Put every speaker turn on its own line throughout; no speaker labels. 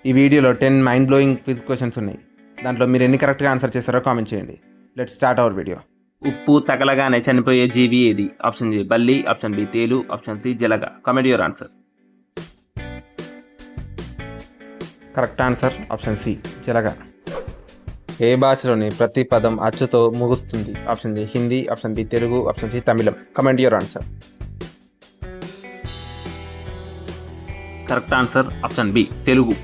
ఈ వీడియోలో 10 mind blowing quiz questions ఉన్నాయి. దాంట్లో మీరు ఎన్ని కరెక్ట్గా ఆన్సర్ చేస్తారో కామెంట్ చేయండి. Let's start our video.
ఉప్పు తగలగానే చనిపోయే జీవి ఏది? ఆప్షన్ ఏ బల్లి, ఆప్షన్ బి తేలు, ఆప్షన్ సి జలగ. Comment your answer.
Correct answer option C జలగ. ఏ భాషలోని ప్రతి పదం అచ్చుతో ముగుస్తుంది? Option A Hindi, option B Telugu, option C తమిళం. Comment your answer.
Correct answer option B Telugu.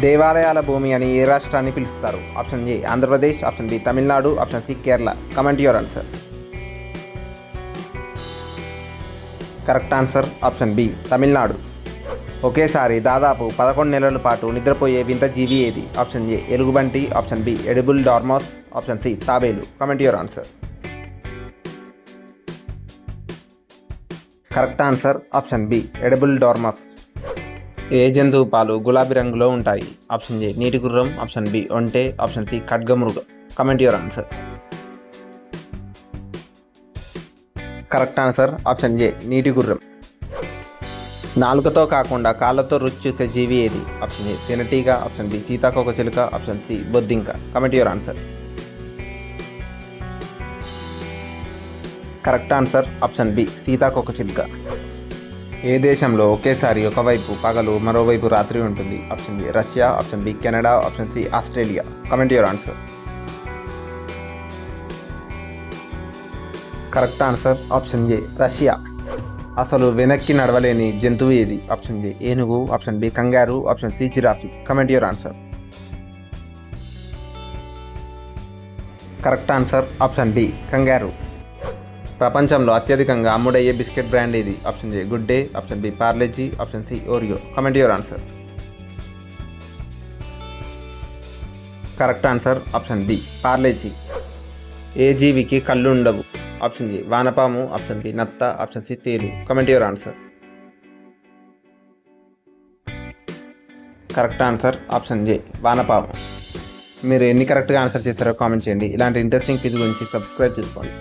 దేవాలయాల భూమి అని ఏ రాష్ట్రాన్ని పిలుస్తారు? Option A Andhra Pradesh, option B Tamil Nadu, option C Kerala. Comment your answer. Correct answer option B Tamil Nadu. ఒకేసారి దాదాపు 11 నెలల పాటు నిద్రపోయే వింత జీవి ఏది? ఆప్షన్ ఏ ఎలుగుబంటి, option B edible dormouse, option C తాబేలు. Comment your answer. Correct answer option B edible dormouse. ఏ జంతువు పాలు గులాబీ రంగులో ఉంటాయి? ఆప్షన్ ఏ నీటి గుర్రం, ఆప్షన్ బి ఒంటె, ఆప్షన్ సి ఖడ్గమృగం. Comment your answer. Correct answer option A నీటి గుర్రం. నాలుకతో కాకుండా కాళ్ళతో రుచి చూసే జీవి ఏది? ఆప్షన్ ఏ తేనెటీగ, ఆప్షన్ బి సీతాకోకచిలుక, ఆప్షన్ సి బొద్దింక. Comment your answer. Correct answer option B సీతాకోకచిలుక. ఏ దేశంలో ఒకేసారి ఒకవైపు పగలు మరోవైపు రాత్రి ఉంటుంది? Option A Russia, option B Canada, option C Australia. Comment your answer. Correct answer option A Russia. అసలు వెనక్కి నడవలేని జంతువు ఏది? ఆప్షన్ ఏ ఏనుగు, option B kangaroo, option C giraffe. Comment your answer. Correct answer option B kangaroo. ప్రపంచంలో అత్యధికంగా అమ్ముడయ్యే biscuit brand ఏది? Option A good day, option B Parle G, option C Oreo. Comment your answer. Correct answer option B Parle G. ఏ జీవికి కళ్ళు ఉండవు? Option A వానపాము, option B నత్త, ఆప్షన్ సి తేలు. Comment your answer. Correct answer option A వానపాము. మీరు ఎన్ని కరెక్ట్గా ఆన్సర్ చేస్తారో కామెంట్ చేయండి. ఇలాంటి ఇంట్రెస్టింగ్ క్విజ్ గురించి సబ్స్క్రైబ్ చేసుకోండి.